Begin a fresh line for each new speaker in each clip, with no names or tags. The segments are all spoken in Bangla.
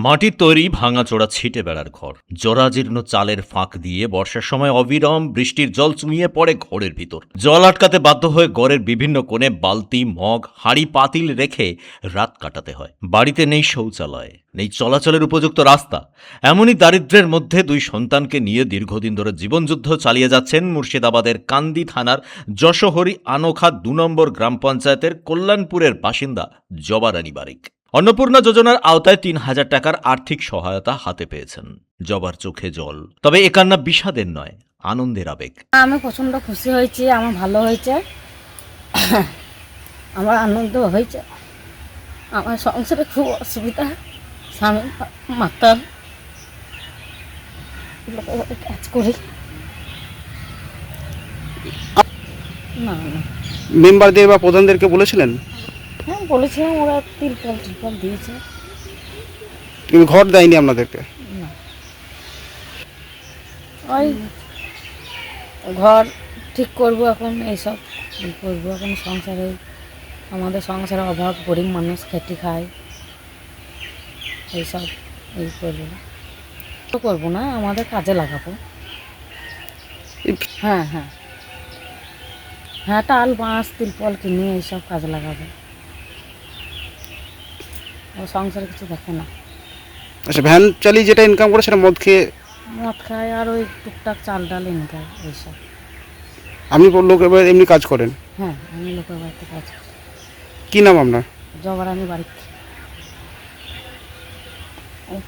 মাটির তৈরি ভাঙাচোরা ছিটে বেড়ার ঘর, জরাজীর্ণ চালের ফাঁক দিয়ে বর্ষার সময় অবিরাম বৃষ্টির জল চুইয়ে পড়ে ঘরের ভিতর। জল আটকাতে বাধ্য হয়ে ঘরের বিভিন্ন কোণে বালতি, মগ, হাঁড়ি, পাতিল রেখে রাত কাটাতে হয়। বাড়িতে নেই শৌচালয়, নেই চলাচলের উপযুক্ত রাস্তা। এমনই দারিদ্র্যের মধ্যে দুই সন্তানকে নিয়ে দীর্ঘদিন ধরে জীবনযুদ্ধ চালিয়ে যাচ্ছেন মুর্শিদাবাদের কান্দি থানার যশোহরি আনোখা ২ নম্বর গ্রাম পঞ্চায়েতের কল্যাণপুরের বাসিন্দা জবা রানী বারিক। অন্নপূর্ণা যোজনার আওতায় ৩,০০০ টাকার আর্থিক সহায়তা হাতে পেয়েছেন। জবার চোখে জল, তবে এ কান্না বিষাদের নয়, আনন্দের আবেগ।
আমি প্রচণ্ড খুশি হয়েছি, আমার ভালো হয়েছে, আমার আনন্দ হয়েছে। আমার সংসারে খুব অসুবিধা, স্বামী মাতাল, কাজ করি না না।
মেম্বারদের বা প্রধানদেরকে বলেছিলেন?
হ্যাঁ বলেছিলাম, ওরা তিরপল দিয়েছে।
কিন্তু ঘর দেয়নি আপনাদেরকে?
না, ওই ঘর ঠিক করবো এখন, এইসব করবো এখন। সংসারে আমাদের সংসারে অভাব, গরিব মানুষ খেটে খায়, এইসব এই করবো তো করবো না, আমাদের কাজে লাগাবো। হ্যাঁ হ্যাঁ হ্যাঁ, টাল, বাঁশ, তিরপল কিনে এইসব কাজে লাগাবো। ও সংসারে কিছু দেখে না,
আচ্ছা, ভ্যান চালিয়ে যেটা ইনকাম করে সেটা মদ খেয়ে?
মদ খায় আর ওই টুকটাক চাল ডাল এনে দেয় এইসব।
আপনি লোক এবার এমনি কাজ করেন?
হ্যাঁ, আমি লোকের বাড়িতে কাজ করি।
কি নাম আপনার?
জবা রানী বাড়িতে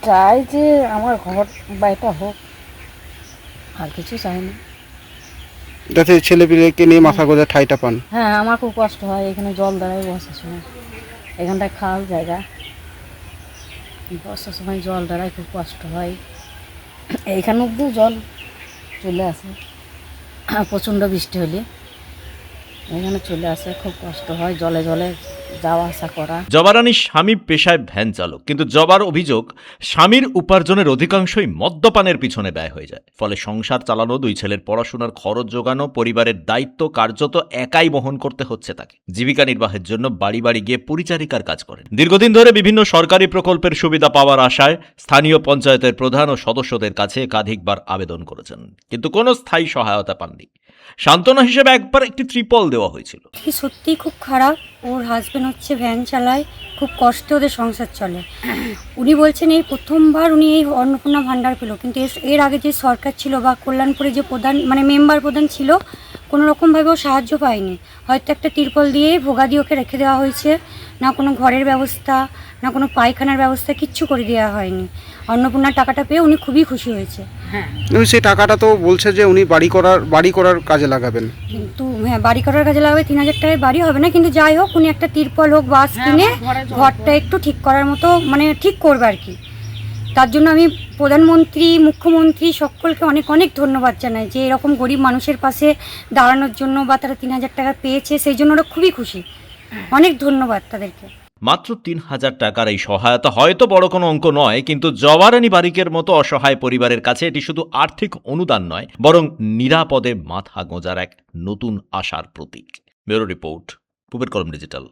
চাই যে আমার ঘর বাড়িটা হোক, আর কিছু চাই না।
যাতে ছেলে পিলেকে নিয়ে মাথা গোঁজা ঠাইটা পান।
হ্যাঁ, আমার খুব কষ্ট হয়, এখানে জল দাঁড়ায় বর্ষার সময়, এখানটায় খাল জায়গা, বর্ষার সময় জল দাঁড়ায়, খুব কষ্ট হয়। এইখানে অব্দি জল চলে আসে, প্রচণ্ড বৃষ্টি হলে এখানে চলে আসে, খুব কষ্ট হয় জলে জলে যাওয়া আসা করা।
জবা রানীর স্বামী পেশায় ভ্যান চালক, কিন্তু জবার অভিযোগ স্বামীর উপার্জনের অধিকাংশই মদ্যপানের পিছনে ব্যয় হয়ে যায়। ফলে সংসার চালানো, দুই ছেলের পড়াশোনার খরচ জোগানো, পরিবারের দায়িত্ব কার্যত একাই বহন করতে হচ্ছে তাকে। জীবিকা নির্বাহের জন্য বাড়ি বাড়ি গিয়ে পরিচারিকার কাজ করেন। দীর্ঘদিন ধরে বিভিন্ন সরকারি প্রকল্পের সুবিধা পাওয়ার আশায় স্থানীয় পঞ্চায়েতের প্রধান ও সদস্যদের কাছে একাধিকবার আবেদন করেছেন, কিন্তু কোনো স্থায়ী সহায়তা পাননি। সান্ত্বনা হিসেবে একবার একটি ত্রিপল দেওয়া হয়েছিল।
সত্যিই খুব খারাপ। ওর হাজব্যান্ড হচ্ছে ভ্যান চালায়, খুব কষ্টে ওদের সংসার চলে। উনি বলছেন এই প্রথমবার উনি এই অন্নপূর্ণা ভাণ্ডার পেল, কিন্তু এর আগে যে সরকার ছিল বা কল্যাণপুরে যে প্রধান মানে মেম্বার প্রধান ছিল, কোনো রকমভাবেও সাহায্য পায়নি। হয়তো একটা তিরপল দিয়ে ভোগাদি ওকে রেখে দেওয়া হয়েছে, না কোনো ঘরের ব্যবস্থা, না কোনো পায়খানার ব্যবস্থা, কিচ্ছু করে দেওয়া হয়নি। অন্নপূর্ণার টাকাটা পেয়ে উনি খুবই খুশি হয়েছে।
সেই টাকাটা তো বলছে যে উনি বাড়ি করার কাজে লাগাবেন।
কিন্তু হ্যাঁ, বাড়ি করার কাজে লাগাবে, 3,000 টাকায় বাড়ি হবে না, কিন্তু যাই হোক উনি একটা তিরপল হোক, বাস কিনে ঘরটা একটু ঠিক করার মতো মানে ঠিক করবে আর কি। তার জন্য আমি প্রধানমন্ত্রী, মুখ্যমন্ত্রী সকলকে অনেক অনেক ধন্যবাদ জানাই যে এরকম গরিব মানুষের পাশে দাঁড়ানোর জন্য, বা তারা 3,000 টাকা পেয়েছে সেই জন্য ওরা খুবই খুশি। অনেক ধন্যবাদ তাদেরকে।
মাত্র ৩,০০০ টাকার এই সহায়তা হয়তো বড় কোনো অঙ্ক নয়, কিন্তু জবা রানী বারিকের মতো অসহায় পরিবারের কাছে এটি শুধু আর্থিক অনুদান নয়, বরং নিরাপদে মাথা গোঁজার এক নতুন আশার প্রতীক। ব্যুরো রিপোর্ট, পূবের কলম ডিজিটাল।